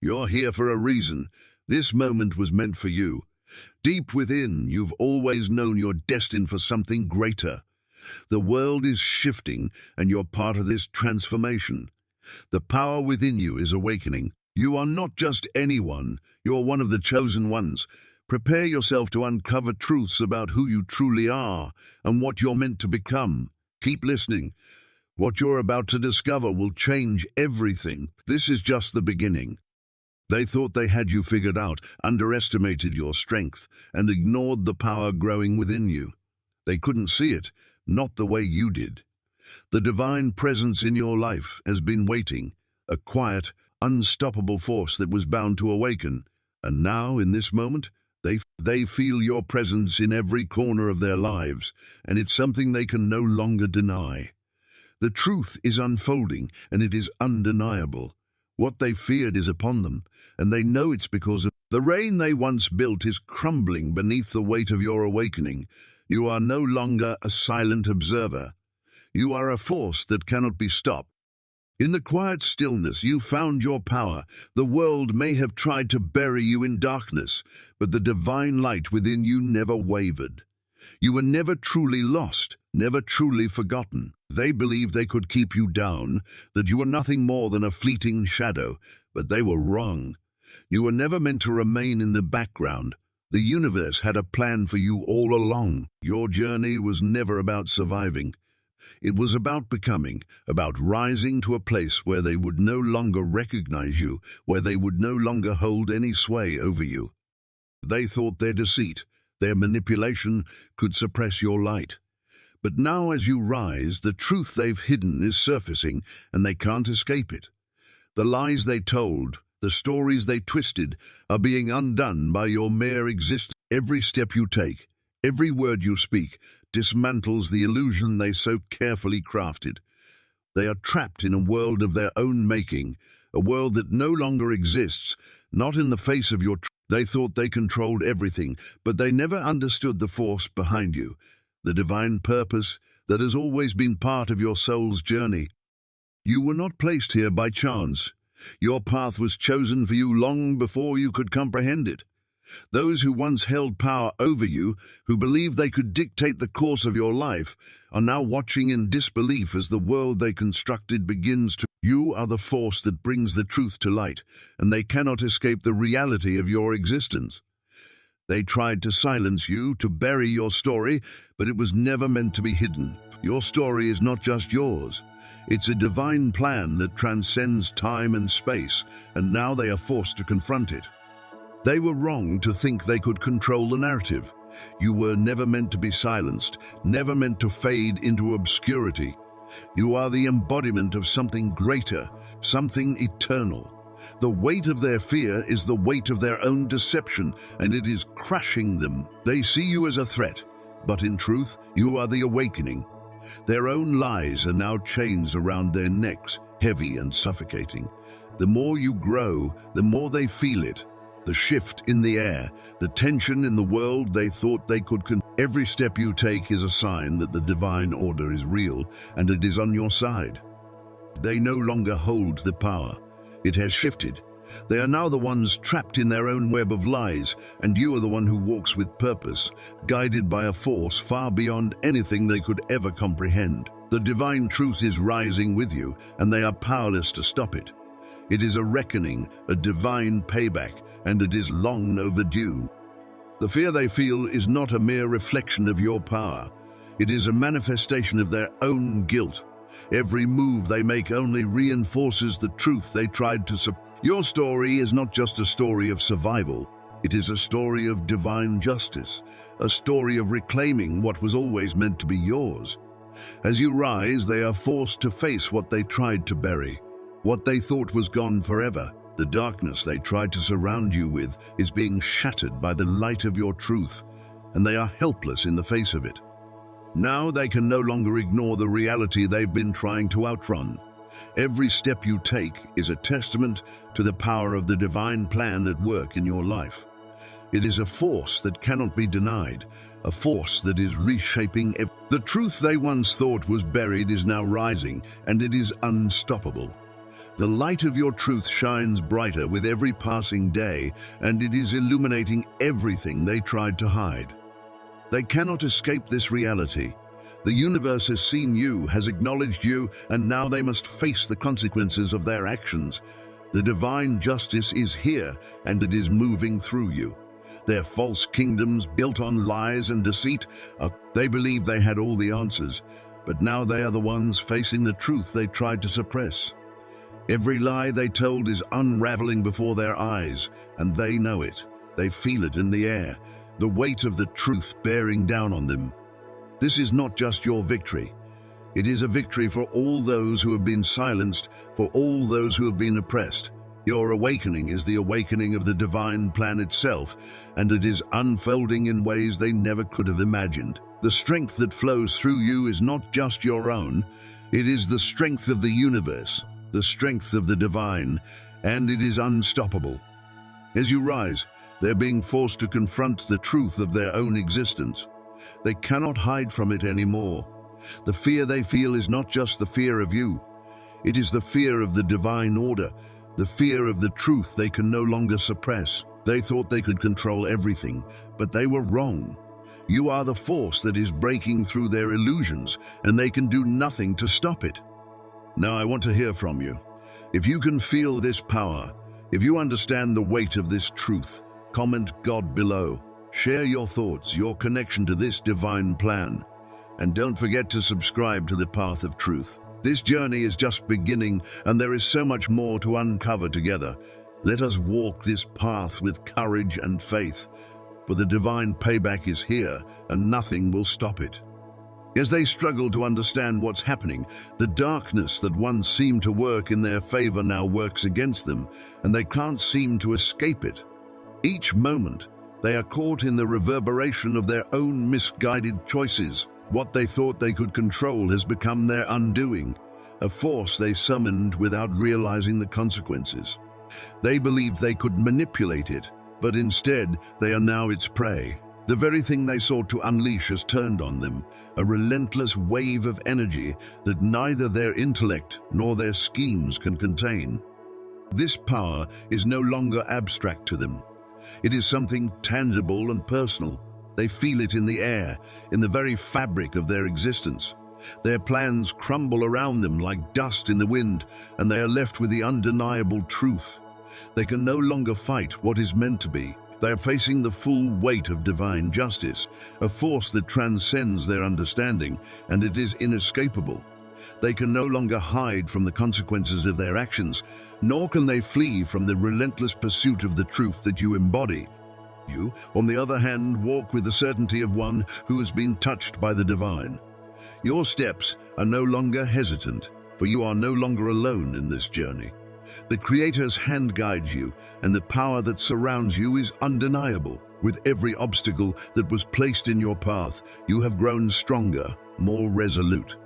You're here for a reason. This moment was meant for you. Deep within, you've always known you're destined for something greater. The world is shifting, and you're part of this transformation. The power within you is awakening. You are not just anyone, you're one of the chosen ones. Prepare yourself to uncover truths about who you truly are and what you're meant to become. Keep listening. What you're about to discover will change everything. This is just the beginning. They thought they had you figured out, underestimated your strength, and ignored the power growing within you. They couldn't see it, not the way you did. The divine presence in your life has been waiting, a quiet, unstoppable force that was bound to awaken. And now, in this moment, they feel your presence in every corner of their lives, and it's something they can no longer deny. The truth is unfolding, and it is undeniable. What they feared is upon them, and they know it's because of the reign they once built is crumbling beneath the weight of your awakening. You are no longer a silent observer. You are a force that cannot be stopped. In the quiet stillness, you found your power. The world may have tried to bury you in darkness, but the divine light within you never wavered. You were never truly lost, never truly forgotten. They believed they could keep you down, that you were nothing more than a fleeting shadow, but they were wrong. You were never meant to remain in the background. The universe had a plan for you all along. Your journey was never about surviving. It was about becoming, about rising to a place where they would no longer recognize you, where they would no longer hold any sway over you. They thought their deceit, their manipulation could suppress your light. But now as you rise, the truth they've hidden is surfacing, and they can't escape it. The lies they told, the stories they twisted, are being undone by your mere existence. Every step you take, every word you speak, dismantles the illusion they so carefully crafted. They are trapped in a world of their own making, a world that no longer exists, not in the face of your truth. They thought they controlled everything, but they never understood the force behind you, the divine purpose that has always been part of your soul's journey. You were not placed here by chance. Your path was chosen for you long before you could comprehend it. Those who once held power over you, who believed they could dictate the course of your life, are now watching in disbelief as the world they constructed begins to. You are the force that brings the truth to light, and they cannot escape the reality of your existence. They tried to silence you, to bury your story, but it was never meant to be hidden. Your story is not just yours. It's a divine plan that transcends time and space, and now they are forced to confront it. They were wrong to think they could control the narrative. You were never meant to be silenced, never meant to fade into obscurity. You are the embodiment of something greater, something eternal. The weight of their fear is the weight of their own deception, and it is crushing them. They see you as a threat, but in truth, you are the awakening. Their own lies are now chains around their necks, heavy and suffocating. The more you grow, the more they feel it. The shift in the air, the tension in the world they thought they could control. Every step you take is a sign that the divine order is real, and it is on your side. They no longer hold the power. It has shifted. They are now the ones trapped in their own web of lies, and you are the one who walks with purpose, guided by a force far beyond anything they could ever comprehend. The divine truth is rising with you, and they are powerless to stop it. It is a reckoning, a divine payback, and it is long overdue. The fear they feel is not a mere reflection of your power. It is a manifestation of their own guilt. Every move they make only reinforces the truth they tried to suppress. Your story is not just a story of survival. It is a story of divine justice, a story of reclaiming what was always meant to be yours. As you rise, they are forced to face what they tried to bury, what they thought was gone forever. The darkness they tried to surround you with is being shattered by the light of your truth, and they are helpless in the face of it. Now they can no longer ignore the reality they've been trying to outrun. Every step you take is a testament to the power of the divine plan at work in your life. It is a force that cannot be denied, a force that is reshaping everything. The truth they once thought was buried is now rising, and it is unstoppable. The light of your truth shines brighter with every passing day, and it is illuminating everything they tried to hide. They cannot escape this reality. The universe has seen you, has acknowledged you, and now they must face the consequences of their actions. The divine justice is here, and it is moving through you. Their false kingdoms, built on lies and deceit, they believed they had all the answers, but now they are the ones facing the truth they tried to suppress. Every lie they told is unraveling before their eyes, and they know it. They feel it in the air, the weight of the truth bearing down on them. This is not just your victory. It is a victory for all those who have been silenced, for all those who have been oppressed. Your awakening is the awakening of the divine plan itself, and it is unfolding in ways they never could have imagined. The strength that flows through you is not just your own, it is the strength of the universe, the strength of the divine, and it is unstoppable. As you rise, they're being forced to confront the truth of their own existence. They cannot hide from it anymore. The fear they feel is not just the fear of you. It is the fear of the divine order, the fear of the truth they can no longer suppress. They thought they could control everything, but they were wrong. You are the force that is breaking through their illusions, and they can do nothing to stop it. Now I want to hear from you. If you can feel this power, if you understand the weight of this truth, comment God below. Share your thoughts, your connection to this divine plan. And don't forget to subscribe to the Path of Truth. This journey is just beginning, and there is so much more to uncover together. Let us walk this path with courage and faith, for the divine payback is here, and nothing will stop it. As they struggle to understand what's happening, the darkness that once seemed to work in their favor now works against them, and they can't seem to escape it. Each moment, they are caught in the reverberation of their own misguided choices. What they thought they could control has become their undoing, a force they summoned without realizing the consequences. They believed they could manipulate it, but instead they are now its prey. The very thing they sought to unleash has turned on them, a relentless wave of energy that neither their intellect nor their schemes can contain. This power is no longer abstract to them. It is something tangible and personal. They feel it in the air, in the very fabric of their existence. Their plans crumble around them like dust in the wind, and they are left with the undeniable truth. They can no longer fight what is meant to be. They are facing the full weight of divine justice, a force that transcends their understanding, and it is inescapable. They can no longer hide from the consequences of their actions, nor can they flee from the relentless pursuit of the truth that you embody. You, on the other hand, walk with the certainty of one who has been touched by the divine. Your steps are no longer hesitant, for you are no longer alone in this journey. The Creator's hand guides you, and the power that surrounds you is undeniable. With every obstacle that was placed in your path, you have grown stronger, more resolute.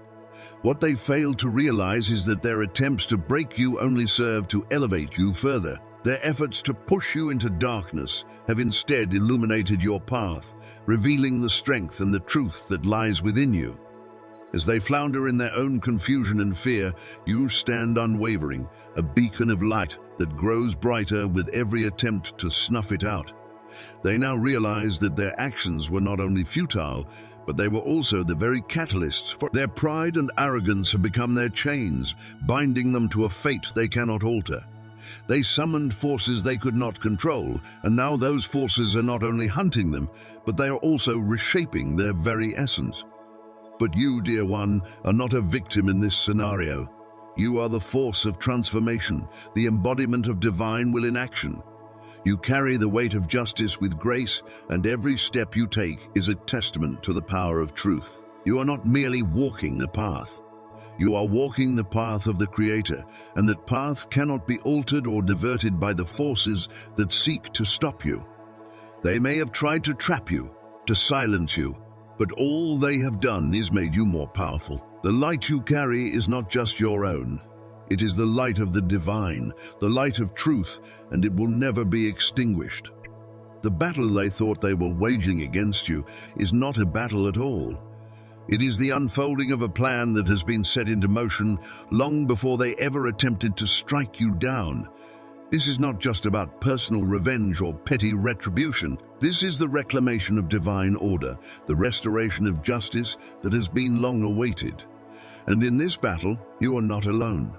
What they failed to realize is that their attempts to break you only serve to elevate you further. Their efforts to push you into darkness have instead illuminated your path, revealing the strength and the truth that lies within you. As they flounder in their own confusion and fear, you stand unwavering, a beacon of light that grows brighter with every attempt to snuff it out. They now realize that their actions were not only futile, but they were also the very catalysts for their pride and arrogance have become their chains, binding them to a fate they cannot alter. They summoned forces they could not control, and now those forces are not only hunting them, but they are also reshaping their very essence. But you, dear one, are not a victim in this scenario. You are the force of transformation, the embodiment of divine will in action. You carry the weight of justice with grace, and every step you take is a testament to the power of truth. You are not merely walking a path. You are walking the path of the Creator, and that path cannot be altered or diverted by the forces that seek to stop you. They may have tried to trap you, to silence you, but all they have done is made you more powerful. The light you carry is not just your own. It is the light of the divine, the light of truth, and it will never be extinguished. The battle they thought they were waging against you is not a battle at all. It is the unfolding of a plan that has been set into motion long before they ever attempted to strike you down. This is not just about personal revenge or petty retribution. This is the reclamation of divine order, the restoration of justice that has been long awaited. And in this battle, you are not alone.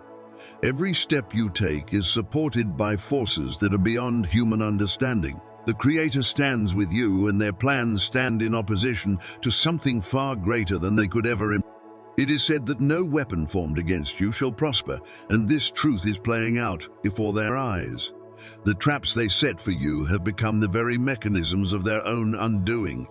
Every step you take is supported by forces that are beyond human understanding. The Creator stands with you, and their plans stand in opposition to something far greater than they could ever imagine. It is said that no weapon formed against you shall prosper, and this truth is playing out before their eyes. The traps they set for you have become the very mechanisms of their own undoing.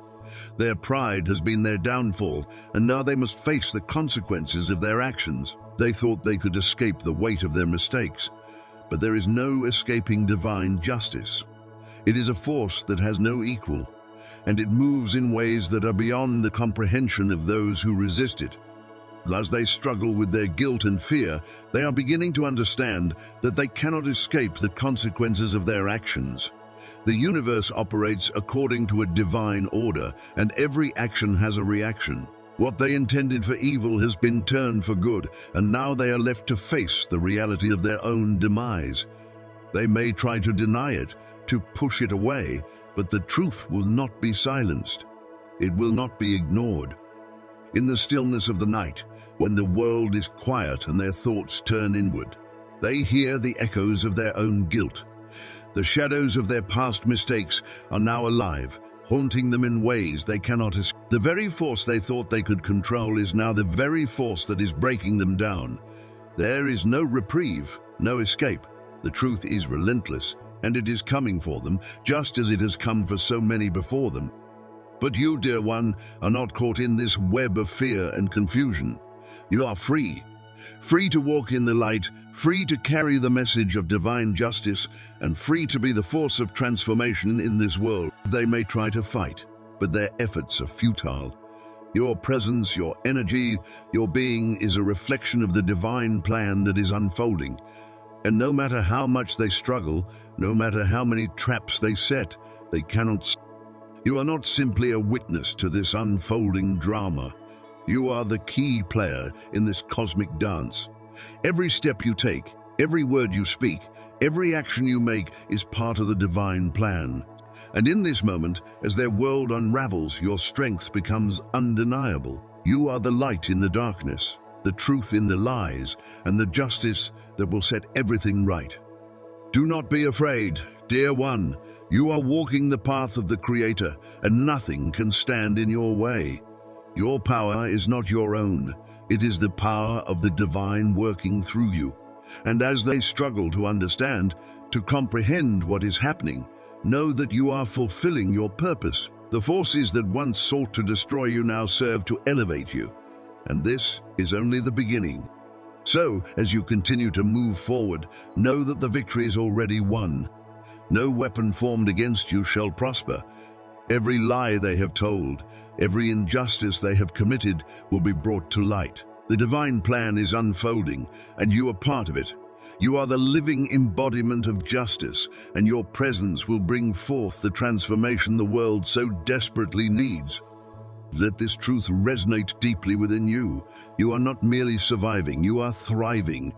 Their pride has been their downfall, and now they must face the consequences of their actions. They thought they could escape the weight of their mistakes, but there is no escaping divine justice. It is a force that has no equal, and it moves in ways that are beyond the comprehension of those who resist it. As they struggle with their guilt and fear, they are beginning to understand that they cannot escape the consequences of their actions. The universe operates according to a divine order, and every action has a reaction. What they intended for evil has been turned for good, and now they are left to face the reality of their own demise. They may try to deny it, to push it away, but the truth will not be silenced. It will not be ignored. In the stillness of the night, when the world is quiet and their thoughts turn inward, they hear the echoes of their own guilt. The shadows of their past mistakes are now alive, haunting them in ways they cannot escape. The very force they thought they could control is now the very force that is breaking them down. There is no reprieve, no escape. The truth is relentless, and it is coming for them, just as it has come for so many before them. But you, dear one, are not caught in this web of fear and confusion. You are free. Free to walk in the light, free to carry the message of divine justice, and free to be the force of transformation in this world. They may try to fight, but their efforts are futile. Your presence, your energy, your being is a reflection of the divine plan that is unfolding. And no matter how much they struggle, no matter how many traps they set, they cannot. You are not simply a witness to this unfolding drama. You are the key player in this cosmic dance. Every step you take, every word you speak, every action you make is part of the divine plan. And in this moment, as their world unravels, your strength becomes undeniable. You are the light in the darkness, the truth in the lies, and the justice that will set everything right. Do not be afraid, dear one. You are walking the path of the Creator, and nothing can stand in your way. Your power is not your own. It is the power of the divine working through you. And as they struggle to understand, to comprehend what is happening, know that you are fulfilling your purpose. The forces that once sought to destroy you now serve to elevate you. And this is only the beginning. So, as you continue to move forward, know that the victory is already won. No weapon formed against you shall prosper. Every lie they have told, every injustice they have committed will be brought to light. The divine plan is unfolding, and you are part of it. You are the living embodiment of justice, and your presence will bring forth the transformation the world so desperately needs. Let this truth resonate deeply within you. You are not merely surviving, you are thriving.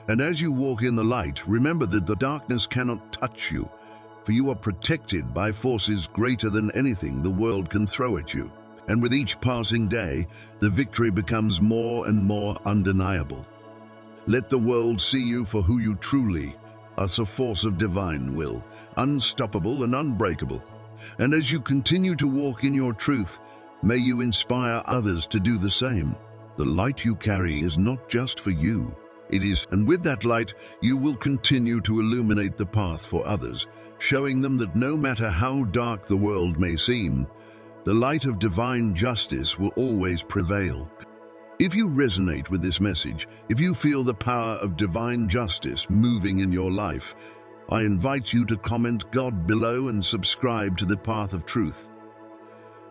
And as you walk in the light, remember that the darkness cannot touch you, for you are protected by forces greater than anything the world can throw at you. And with each passing day, the victory becomes more and more undeniable. Let the world see you for who you truly are, a force of divine will, unstoppable and unbreakable. And as you continue to walk in your truth, may you inspire others to do the same. The light you carry is not just for you. It is, and with that light, you will continue to illuminate the path for others, showing them that no matter how dark the world may seem, the light of divine justice will always prevail. If you resonate with this message, if you feel the power of divine justice moving in your life, I invite you to comment God below and subscribe to the Path of Truth.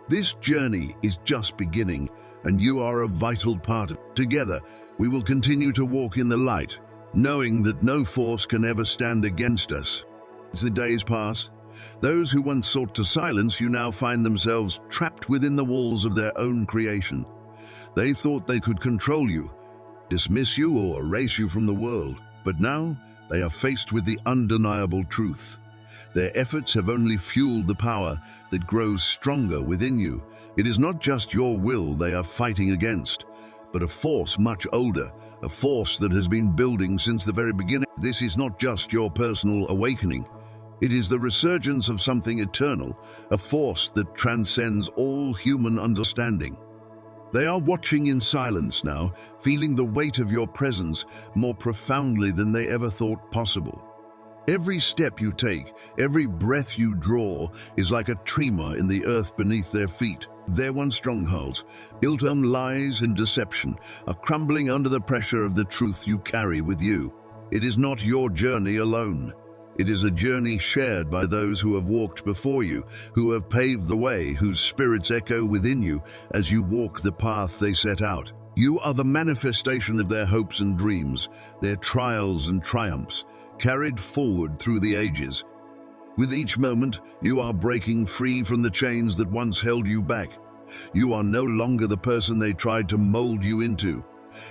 This journey is just beginning, and you are a vital part of it. Together, we will continue to walk in the light, knowing that no force can ever stand against us. As the days pass, those who once sought to silence you now find themselves trapped within the walls of their own creation. They thought they could control you, dismiss you or erase you from the world, but now they are faced with the undeniable truth. Their efforts have only fueled the power that grows stronger within you. It is not just your will they are fighting against, but a force much older, a force that has been building since the very beginning. This is not just your personal awakening. It is the resurgence of something eternal, a force that transcends all human understanding. They are watching in silence now, feeling the weight of your presence more profoundly than they ever thought possible. Every step you take, every breath you draw, is like a tremor in the earth beneath their feet. Their once strongholds, built on lies and deception, are crumbling under the pressure of the truth you carry with you. It is not your journey alone. It is a journey shared by those who have walked before you, who have paved the way, whose spirits echo within you as you walk the path they set out. You are the manifestation of their hopes and dreams, their trials and triumphs, carried forward through the ages. With each moment, you are breaking free from the chains that once held you back. You are no longer the person they tried to mold you into.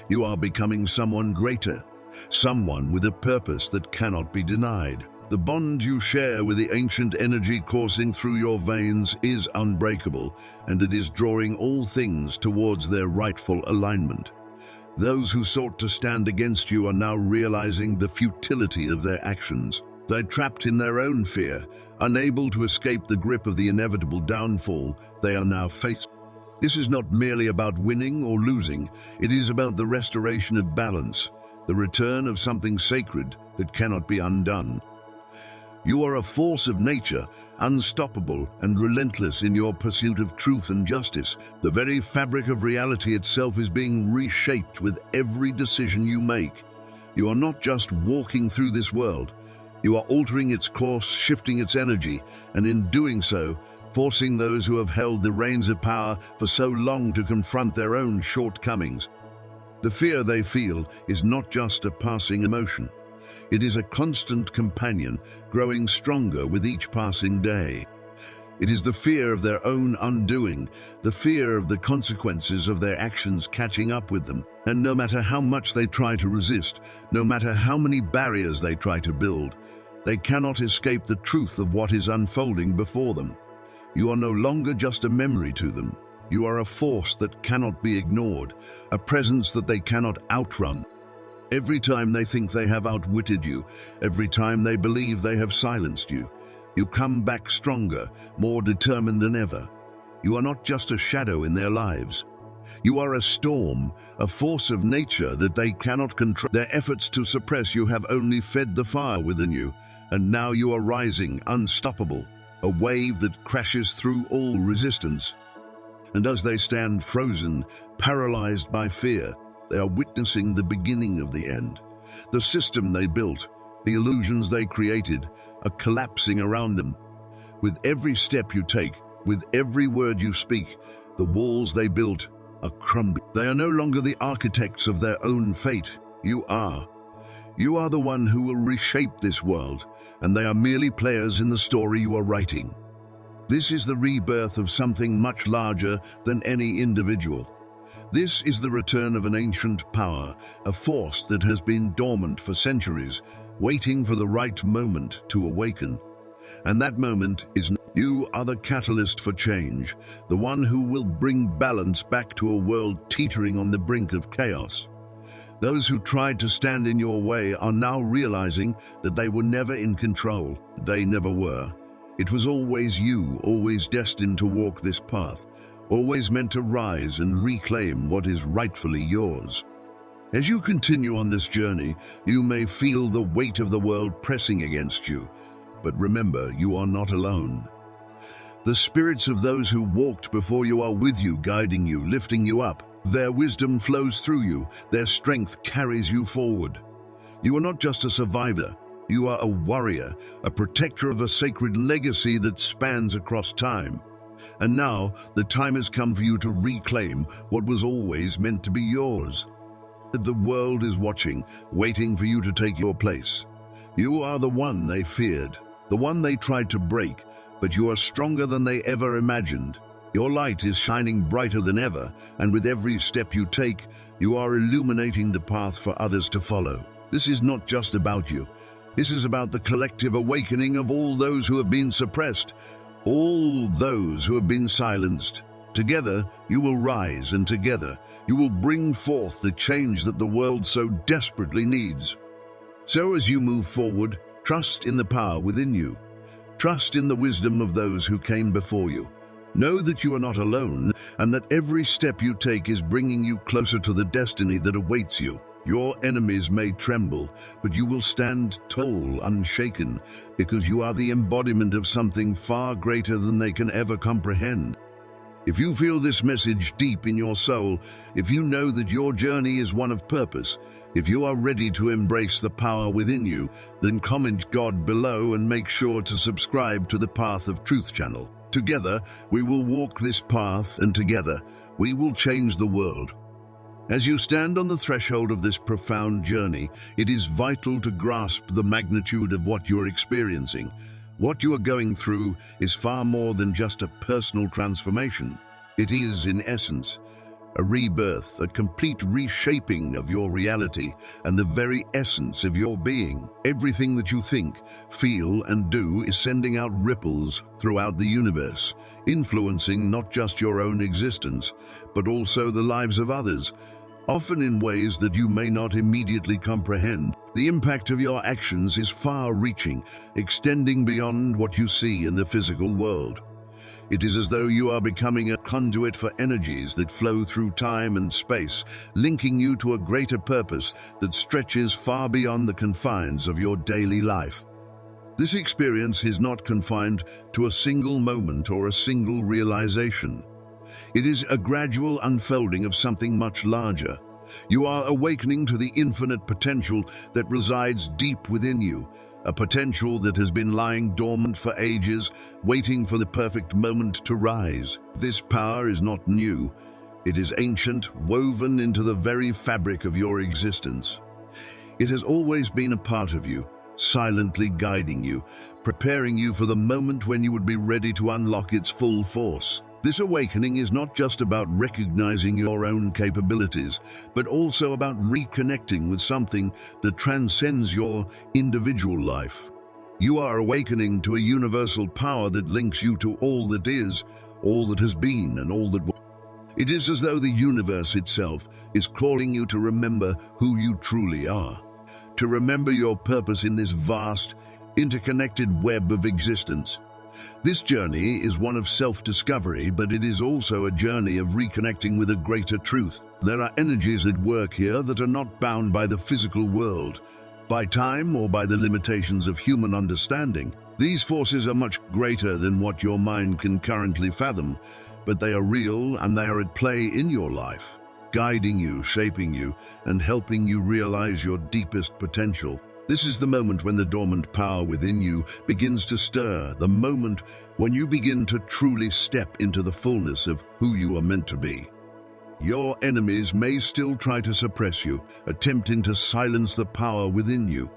You are becoming someone greater, someone with a purpose that cannot be denied. The bond you share with the ancient energy coursing through your veins is unbreakable, and it is drawing all things towards their rightful alignment. Those who sought to stand against you are now realizing the futility of their actions. They're trapped in their own fear, unable to escape the grip of the inevitable downfall they are now facing. This is not merely about winning or losing, it is about the restoration of balance, the return of something sacred that cannot be undone. You are a force of nature, unstoppable and relentless in your pursuit of truth and justice. The very fabric of reality itself is being reshaped with every decision you make. You are not just walking through this world, you are altering its course, shifting its energy, and in doing so, forcing those who have held the reins of power for so long to confront their own shortcomings. The fear they feel is not just a passing emotion. It is a constant companion, growing stronger with each passing day. It is the fear of their own undoing, the fear of the consequences of their actions catching up with them. And no matter how much they try to resist, no matter how many barriers they try to build, they cannot escape the truth of what is unfolding before them. You are no longer just a memory to them. You are a force that cannot be ignored, a presence that they cannot outrun. Every time they think they have outwitted you, every time they believe they have silenced you, you come back stronger, more determined than ever. You are not just a shadow in their lives. You are a storm, a force of nature that they cannot control. Their efforts to suppress you have only fed the fire within you, and now you are rising, unstoppable, a wave that crashes through all resistance. And as they stand frozen, paralyzed by fear, they are witnessing the beginning of the end. The system they built, the illusions they created, are collapsing around them. With every step you take, with every word you speak, the walls they built are crumbling. They are no longer the architects of their own fate. You are. You are the one who will reshape this world, and they are merely players in the story you are writing. This is the rebirth of something much larger than any individual. This is the return of an ancient power, a force that has been dormant for centuries, waiting for the right moment to awaken. And that moment is now. You are the catalyst for change, the one who will bring balance back to a world teetering on the brink of chaos. Those who tried to stand in your way are now realizing that they were never in control. They never were. It was always you, always destined to walk this path, always meant to rise and reclaim what is rightfully yours. As you continue on this journey, you may feel the weight of the world pressing against you, but remember, you are not alone. The spirits of those who walked before you are with you, guiding you, lifting you up. Their wisdom flows through you, their strength carries you forward. You are not just a survivor, you are a warrior, a protector of a sacred legacy that spans across time. And now, the time has come for you to reclaim what was always meant to be yours. The world is watching, waiting for you to take your place. You are the one they feared, the one they tried to break, but you are stronger than they ever imagined. Your light is shining brighter than ever, and with every step you take, you are illuminating the path for others to follow. This is not just about you. This is about the collective awakening of all those who have been suppressed, all those who have been silenced. Together, you will rise, and together, you will bring forth the change that the world so desperately needs. So as you move forward, trust in the power within you. Trust in the wisdom of those who came before you. Know that you are not alone, and that every step you take is bringing you closer to the destiny that awaits you. Your enemies may tremble, but you will stand tall, unshaken, because you are the embodiment of something far greater than they can ever comprehend. If you feel this message deep in your soul, if you know that your journey is one of purpose, if you are ready to embrace the power within you, then comment God below and make sure to subscribe to the Path of Truth channel. Together, we will walk this path, and together, we will change the world. As you stand on the threshold of this profound journey, it is vital to grasp the magnitude of what you're experiencing. What you are going through is far more than just a personal transformation. It is, in essence, a rebirth, a complete reshaping of your reality and the very essence of your being. Everything that you think, feel, and do is sending out ripples throughout the universe, influencing not just your own existence, but also the lives of others, often in ways that you may not immediately comprehend. The impact of your actions is far-reaching, extending beyond what you see in the physical world. It is as though you are becoming a conduit for energies that flow through time and space, linking you to a greater purpose that stretches far beyond the confines of your daily life. This experience is not confined to a single moment or a single realization. It is a gradual unfolding of something much larger. You are awakening to the infinite potential that resides deep within you, a potential that has been lying dormant for ages, waiting for the perfect moment to rise. This power is not new. It is ancient, woven into the very fabric of your existence. It has always been a part of you, silently guiding you, preparing you for the moment when you would be ready to unlock its full force. This awakening is not just about recognizing your own capabilities, but also about reconnecting with something that transcends your individual life. You are awakening to a universal power that links you to all that is, all that has been, and all that will. It is as though the universe itself is calling you to remember who you truly are, to remember your purpose in this vast, interconnected web of existence. This journey is one of self-discovery, but it is also a journey of reconnecting with a greater truth. There are energies at work here that are not bound by the physical world, by time, or by the limitations of human understanding. These forces are much greater than what your mind can currently fathom, but they are real and they are at play in your life, guiding you, shaping you, and helping you realize your deepest potential. This is the moment when the dormant power within you begins to stir, the moment when you begin to truly step into the fullness of who you are meant to be. Your enemies may still try to suppress you, attempting to silence the power within you.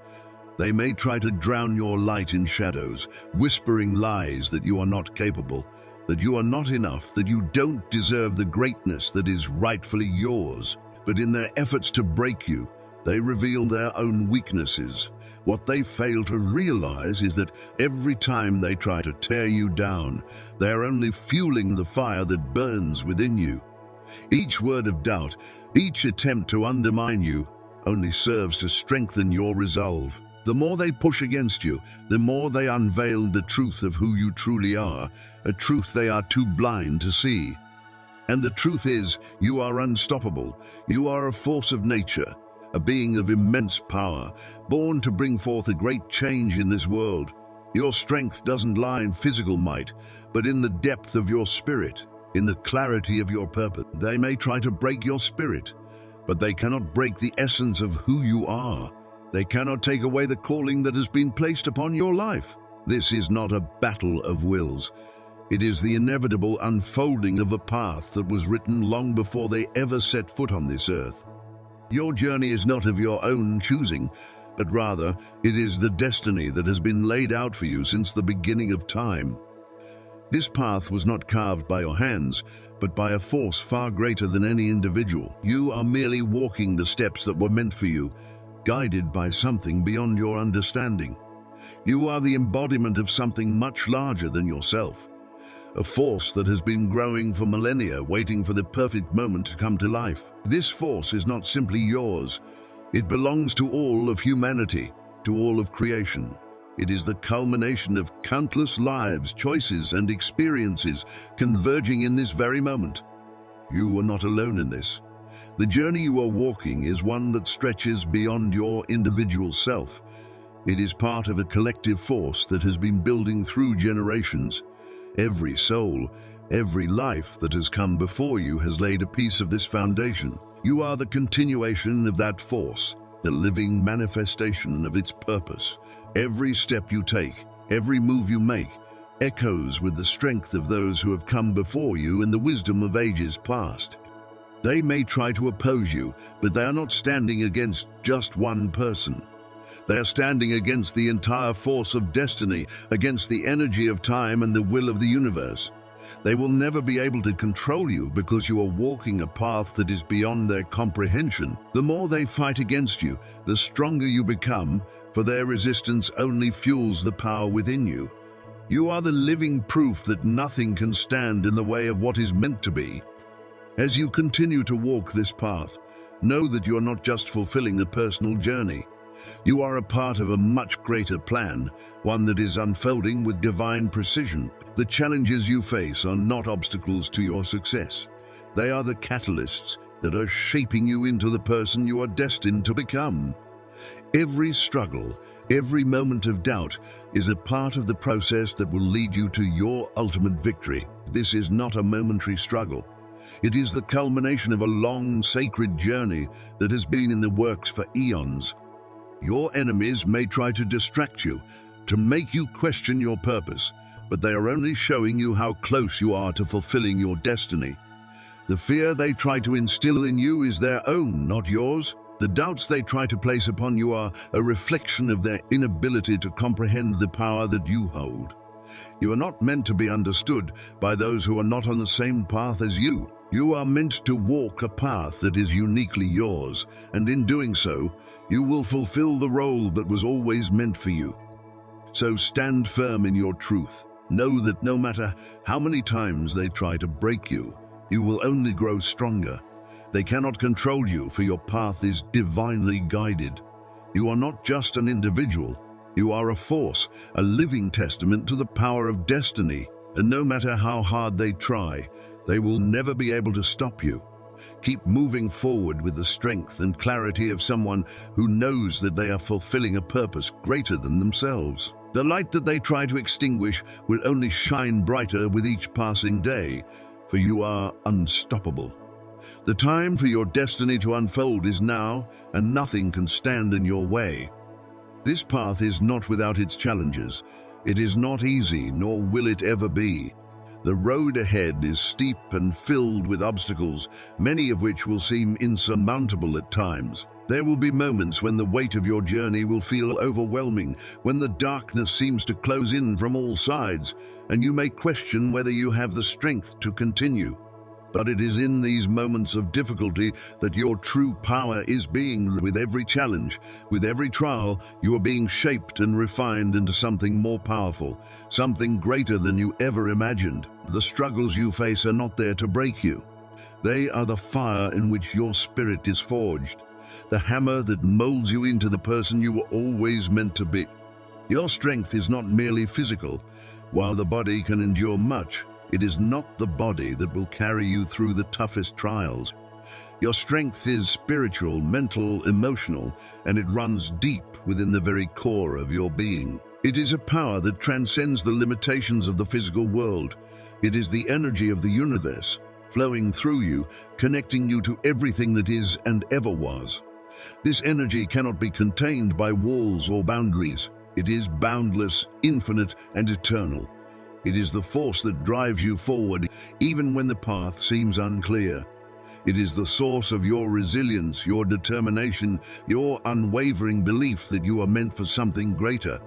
They may try to drown your light in shadows, whispering lies that you are not capable, that you are not enough, that you don't deserve the greatness that is rightfully yours. But in their efforts to break you, they reveal their own weaknesses. What they fail to realize is that every time they try to tear you down, they are only fueling the fire that burns within you. Each word of doubt, each attempt to undermine you, only serves to strengthen your resolve. The more they push against you, the more they unveil the truth of who you truly are, a truth they are too blind to see. And the truth is, you are unstoppable. You are a force of nature, a being of immense power, born to bring forth a great change in this world. Your strength doesn't lie in physical might, but in the depth of your spirit, in the clarity of your purpose. They may try to break your spirit, but they cannot break the essence of who you are. They cannot take away the calling that has been placed upon your life. This is not a battle of wills. It is the inevitable unfolding of a path that was written long before they ever set foot on this earth. Your journey is not of your own choosing, but rather it is the destiny that has been laid out for you since the beginning of time. This path was not carved by your hands, but by a force far greater than any individual. You are merely walking the steps that were meant for you, guided by something beyond your understanding. You are the embodiment of something much larger than yourself, a force that has been growing for millennia, waiting for the perfect moment to come to life. This force is not simply yours. It belongs to all of humanity, to all of creation. It is the culmination of countless lives, choices, and experiences converging in this very moment. You are not alone in this. The journey you are walking is one that stretches beyond your individual self. It is part of a collective force that has been building through generations. Every soul, every life that has come before you has laid a piece of this foundation. You are the continuation of that force, the living manifestation of its purpose. Every step you take, every move you make, echoes with the strength of those who have come before you and the wisdom of ages past. They may try to oppose you, but they are not standing against just one person. They are standing against the entire force of destiny, against the energy of time and the will of the universe. They will never be able to control you because you are walking a path that is beyond their comprehension. The more they fight against you, the stronger you become, for their resistance only fuels the power within you. You are the living proof that nothing can stand in the way of what is meant to be. As you continue to walk this path, know that you are not just fulfilling a personal journey. You are a part of a much greater plan, one that is unfolding with divine precision. The challenges you face are not obstacles to your success. They are the catalysts that are shaping you into the person you are destined to become. Every struggle, every moment of doubt is a part of the process that will lead you to your ultimate victory. This is not a momentary struggle. It is the culmination of a long, sacred journey that has been in the works for eons. Your enemies may try to distract you, to make you question your purpose, but they are only showing you how close you are to fulfilling your destiny. The fear they try to instill in you is their own, not yours. The doubts they try to place upon you are a reflection of their inability to comprehend the power that you hold. You are not meant to be understood by those who are not on the same path as you. You are meant to walk a path that is uniquely yours, and in doing so, you will fulfill the role that was always meant for you. So stand firm in your truth. Know that no matter how many times they try to break you, you will only grow stronger. They cannot control you, for your path is divinely guided. You are not just an individual. You are a force, a living testament to the power of destiny, and no matter how hard they try, they will never be able to stop you. Keep moving forward with the strength and clarity of someone who knows that they are fulfilling a purpose greater than themselves. The light that they try to extinguish will only shine brighter with each passing day, for you are unstoppable. The time for your destiny to unfold is now, and nothing can stand in your way. This path is not without its challenges. It is not easy, nor will it ever be. The road ahead is steep and filled with obstacles, many of which will seem insurmountable at times. There will be moments when the weight of your journey will feel overwhelming, when the darkness seems to close in from all sides, and you may question whether you have the strength to continue. But it is in these moments of difficulty that your true power is being. With every challenge, with every trial, you are being shaped and refined into something more powerful, something greater than you ever imagined. The struggles you face are not there to break you. They are the fire in which your spirit is forged, the hammer that molds you into the person you were always meant to be. Your strength is not merely physical. While the body can endure much, it is not the body that will carry you through the toughest trials. Your strength is spiritual, mental, emotional, and it runs deep within the very core of your being. It is a power that transcends the limitations of the physical world. It is the energy of the universe, flowing through you, connecting you to everything that is and ever was. This energy cannot be contained by walls or boundaries. It is boundless, infinite, and eternal. It is the force that drives you forward, even when the path seems unclear. It is the source of your resilience, your determination, your unwavering belief that you are meant for something greater.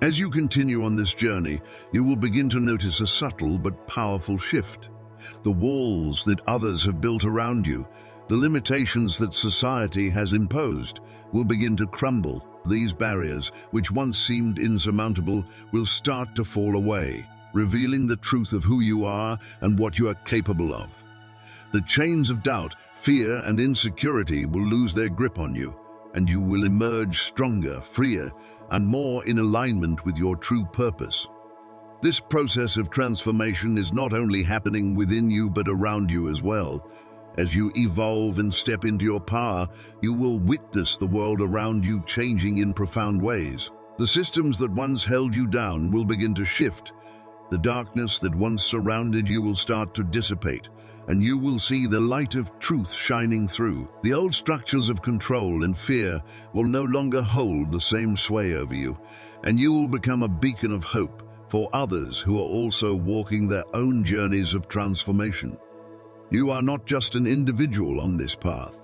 As you continue on this journey, you will begin to notice a subtle but powerful shift. The walls that others have built around you, the limitations that society has imposed, will begin to crumble. These barriers, which once seemed insurmountable, will start to fall away, revealing the truth of who you are and what you are capable of. The chains of doubt, fear, and insecurity will lose their grip on you, and you will emerge stronger, freer, and more in alignment with your true purpose. This process of transformation is not only happening within you but around you as well. As you evolve and step into your power, you will witness the world around you changing in profound ways. The systems that once held you down will begin to shift. The darkness that once surrounded you will start to dissipate, and you will see the light of truth shining through. The old structures of control and fear will no longer hold the same sway over you, and you will become a beacon of hope for others who are also walking their own journeys of transformation. You are not just an individual on this path.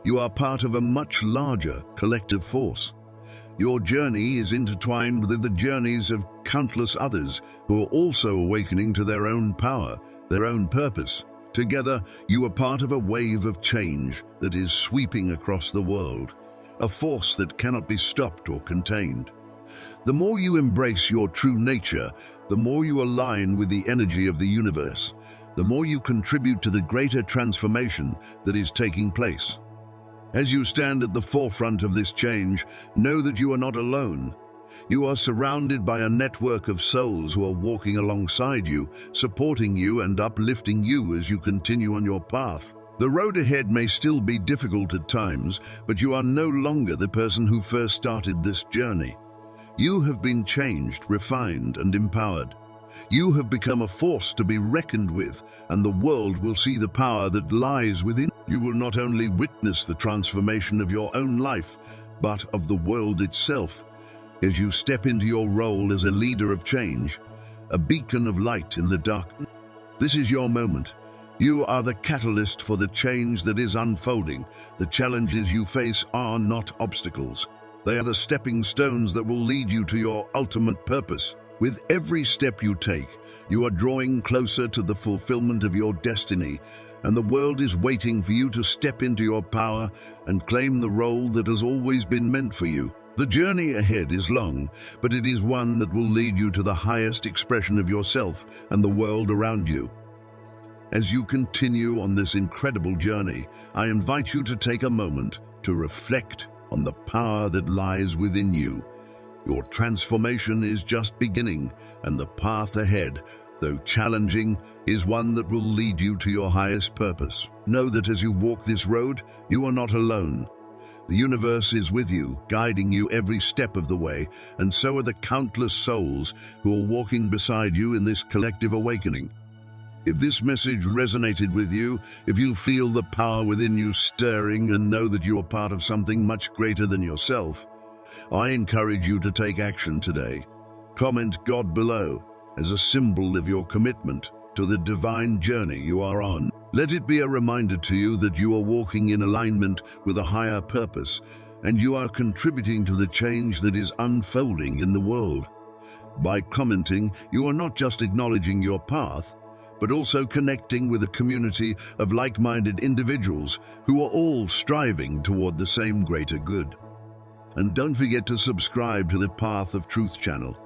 You are part of a much larger collective force. Your journey is intertwined with the journeys of countless others who are also awakening to their own power, their own purpose. Together, you are part of a wave of change that is sweeping across the world, a force that cannot be stopped or contained. The more you embrace your true nature, the more you align with the energy of the universe, the more you contribute to the greater transformation that is taking place. As you stand at the forefront of this change, know that you are not alone. You are surrounded by a network of souls who are walking alongside you, supporting you and uplifting you as you continue on your path. The road ahead may still be difficult at times, but you are no longer the person who first started this journey. You have been changed, refined, and empowered. You have become a force to be reckoned with, and the world will see the power that lies within. You will not only witness the transformation of your own life, but of the world itself, as you step into your role as a leader of change, a beacon of light in the darkness. This is your moment. You are the catalyst for the change that is unfolding. The challenges you face are not obstacles. They are the stepping stones that will lead you to your ultimate purpose. With every step you take, you are drawing closer to the fulfillment of your destiny, and the world is waiting for you to step into your power and claim the role that has always been meant for you. The journey ahead is long, but it is one that will lead you to the highest expression of yourself and the world around you. As you continue on this incredible journey, I invite you to take a moment to reflect on the power that lies within you. Your transformation is just beginning, and the path ahead, though challenging, is one that will lead you to your highest purpose. Know that as you walk this road, you are not alone. The universe is with you, guiding you every step of the way, and so are the countless souls who are walking beside you in this collective awakening. If this message resonated with you, if you feel the power within you stirring and know that you are part of something much greater than yourself, I encourage you to take action today. Comment God below as a symbol of your commitment to the divine journey you are on. Let it be a reminder to you that you are walking in alignment with a higher purpose, and you are contributing to the change that is unfolding in the world. By commenting, you are not just acknowledging your path, but also connecting with a community of like-minded individuals who are all striving toward the same greater good. And don't forget to subscribe to the Path of Truth channel.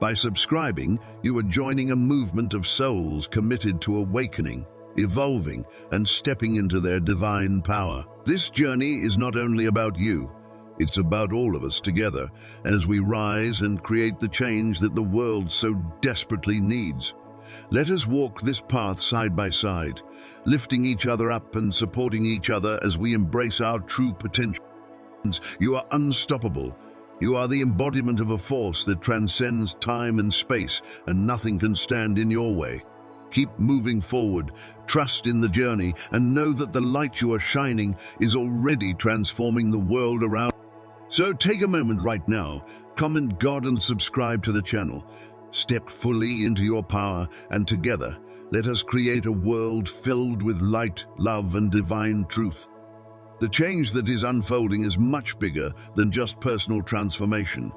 By subscribing, you are joining a movement of souls committed to awakening, evolving, and stepping into their divine power. This journey is not only about you, it's about all of us together as we rise and create the change that the world so desperately needs. Let us walk this path side by side, lifting each other up and supporting each other as we embrace our true potential. You are unstoppable. You are the embodiment of a force that transcends time and space, and nothing can stand in your way. Keep moving forward, trust in the journey, and know that the light you are shining is already transforming the world around. So take a moment right now, comment God and subscribe to the channel. Step fully into your power, and together, let us create a world filled with light, love, and divine truth. The change that is unfolding is much bigger than just personal transformation.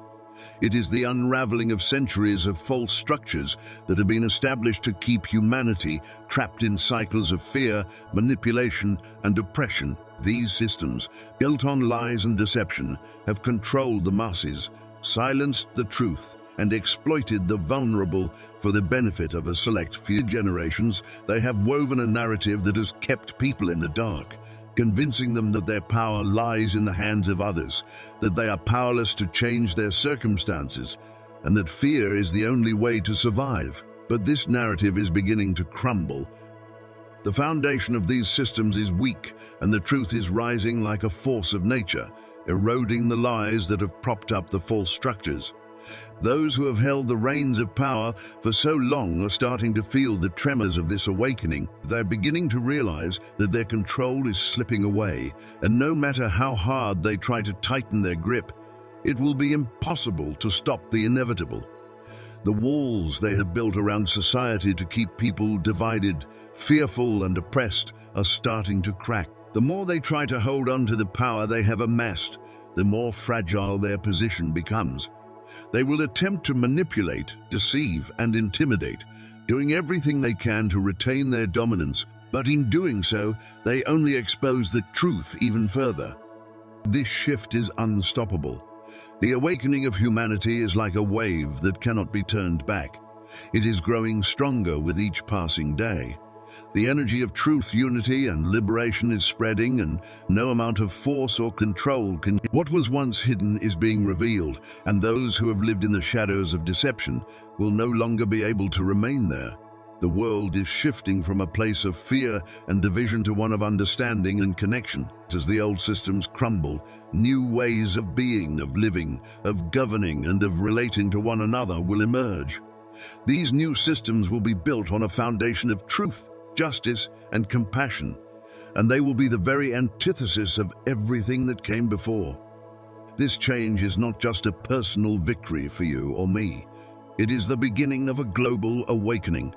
It is the unraveling of centuries of false structures that have been established to keep humanity trapped in cycles of fear, manipulation, and oppression. These systems, built on lies and deception, have controlled the masses, silenced the truth, and exploited the vulnerable for the benefit of a select few generations. They have woven a narrative that has kept people in the dark, convincing them that their power lies in the hands of others, that they are powerless to change their circumstances, and that fear is the only way to survive. But this narrative is beginning to crumble. The foundation of these systems is weak, and the truth is rising like a force of nature, eroding the lies that have propped up the false structures. Those who have held the reins of power for so long are starting to feel the tremors of this awakening. They're beginning to realize that their control is slipping away, and no matter how hard they try to tighten their grip, it will be impossible to stop the inevitable. The walls they have built around society to keep people divided, fearful, and oppressed are starting to crack. The more they try to hold on to the power they have amassed, the more fragile their position becomes. They will attempt to manipulate, deceive, and intimidate, doing everything they can to retain their dominance, but in doing so, they only expose the truth even further. This shift is unstoppable. The awakening of humanity is like a wave that cannot be turned back. It is growing stronger with each passing day. The energy of truth, unity, and liberation is spreading, and no amount of force or control can. What was once hidden is being revealed, and those who have lived in the shadows of deception will no longer be able to remain there. The world is shifting from a place of fear and division to one of understanding and connection. As the old systems crumble, new ways of being, of living, of governing, and of relating to one another will emerge. These new systems will be built on a foundation of truth, justice, and compassion, and they will be the very antithesis of everything that came before. This change is not just a personal victory for you or me. It is the beginning of a global awakening.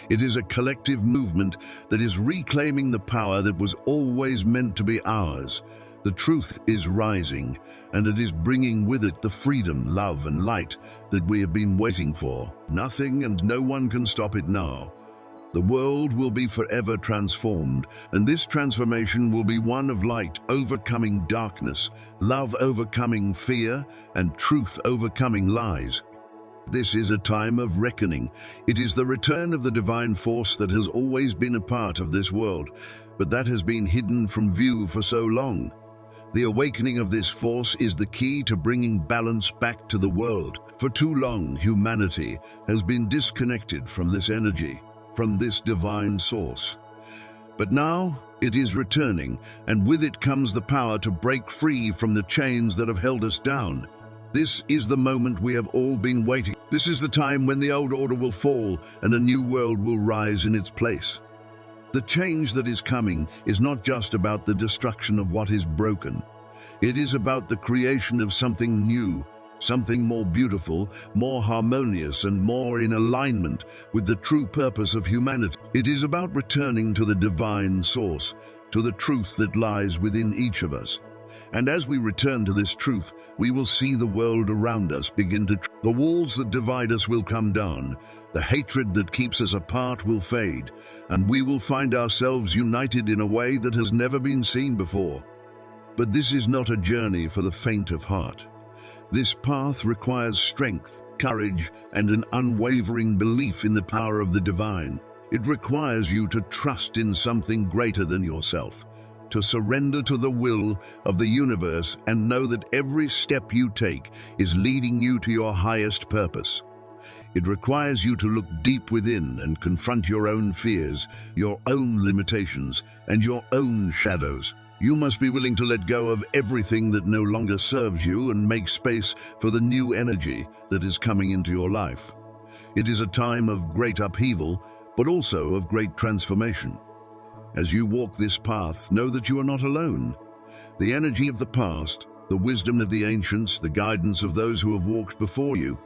It is a collective movement that is reclaiming the power that was always meant to be ours. The truth is rising, and it is bringing with it the freedom, love, and light that we have been waiting for. Nothing and no one can stop it now. The world will be forever transformed, and this transformation will be one of light overcoming darkness, love overcoming fear, and truth overcoming lies. This is a time of reckoning. It is the return of the divine force that has always been a part of this world, but that has been hidden from view for so long. The awakening of this force is the key to bringing balance back to the world. For too long, humanity has been disconnected from this energy, from this divine source. But now it is returning, and with it comes the power to break free from the chains that have held us down. This is the moment we have all been waiting. This is the time when the old order will fall and a new world will rise in its place. The change that is coming is not just about the destruction of what is broken. It is about the creation of something new, something more beautiful, more harmonious, and more in alignment with the true purpose of humanity. It is about returning to the divine source, to the truth that lies within each of us. And as we return to this truth, we will see the world around us begin to. The walls that divide us will come down, the hatred that keeps us apart will fade, and we will find ourselves united in a way that has never been seen before. But this is not a journey for the faint of heart. This path requires strength, courage, and an unwavering belief in the power of the divine. It requires you to trust in something greater than yourself, to surrender to the will of the universe and know that every step you take is leading you to your highest purpose. It requires you to look deep within and confront your own fears, your own limitations, and your own shadows. You must be willing to let go of everything that no longer serves you and make space for the new energy that is coming into your life. It is a time of great upheaval, but also of great transformation. As you walk this path, know that you are not alone. The energy of the past, the wisdom of the ancients, the guidance of those who have walked before you,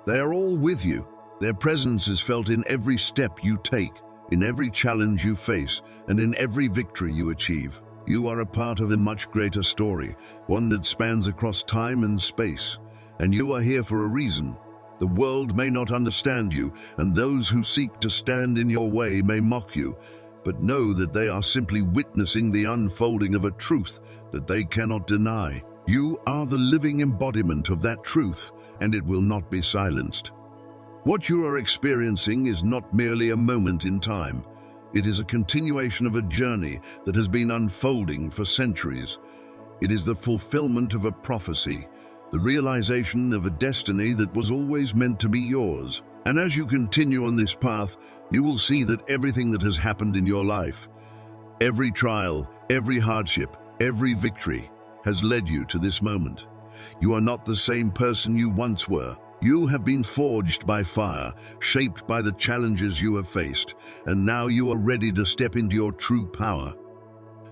they are all with you. Their presence is felt in every step you take, in every challenge you face, and in every victory you achieve. You are a part of a much greater story, one that spans across time and space. and you are here for a reason. The world may not understand you, and those who seek to stand in your way may mock you, but know that they are simply witnessing the unfolding of a truth that they cannot deny. You are the living embodiment of that truth, and it will not be silenced. What you are experiencing is not merely a moment in time. It is a continuation of a journey that has been unfolding for centuries. It is the fulfillment of a prophecy, the realization of a destiny that was always meant to be yours. And as you continue on this path, you will see that everything that has happened in your life, every trial, every hardship, every victory, has led you to this moment. You are not the same person you once were. You have been forged by fire, shaped by the challenges you have faced, and now you are ready to step into your true power.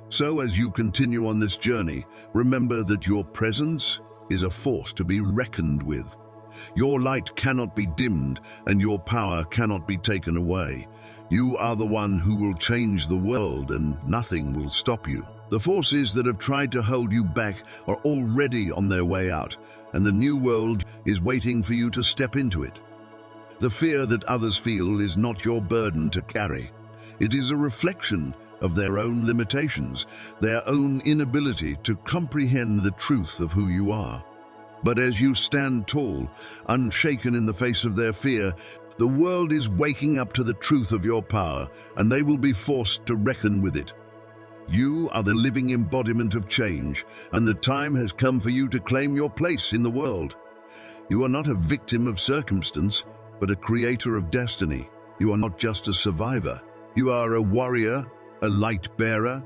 So as you continue on this journey, remember that your presence is a force to be reckoned with. Your light cannot be dimmed, and your power cannot be taken away. You are the one who will change the world, and nothing will stop you. The forces that have tried to hold you back are already on their way out, and the new world is waiting for you to step into it. The fear that others feel is not your burden to carry. It is a reflection of their own limitations, their own inability to comprehend the truth of who you are. But as you stand tall, unshaken in the face of their fear, the world is waking up to the truth of your power, and they will be forced to reckon with it. You are the living embodiment of change, and the time has come for you to claim your place in the world. You are not a victim of circumstance, but a creator of destiny. You are not just a survivor. You are a warrior, a light bearer,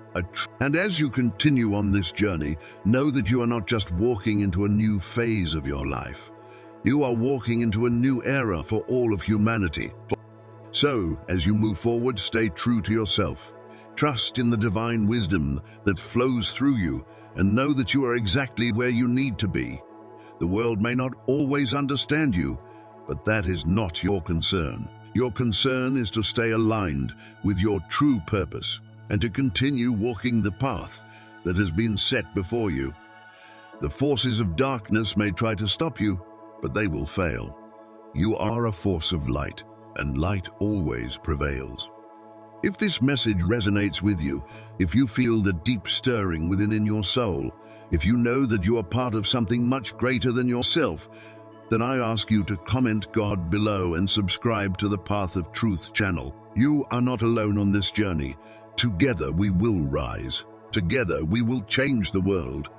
and as you continue on this journey, know that you are not just walking into a new phase of your life. You are walking into a new era for all of humanity. So, as you move forward, stay true to yourself. Trust in the divine wisdom that flows through you, and know that you are exactly where you need to be. The world may not always understand you, but that is not your concern. Your concern is to stay aligned with your true purpose and to continue walking the path that has been set before you. The forces of darkness may try to stop you, but they will fail. You are a force of light, and light always prevails. If this message resonates with you, if you feel the deep stirring within in your soul, if you know that you are part of something much greater than yourself, then I ask you to comment God below and subscribe to the Path of Truth channel. You are not alone on this journey. Together we will rise. Together we will change the world.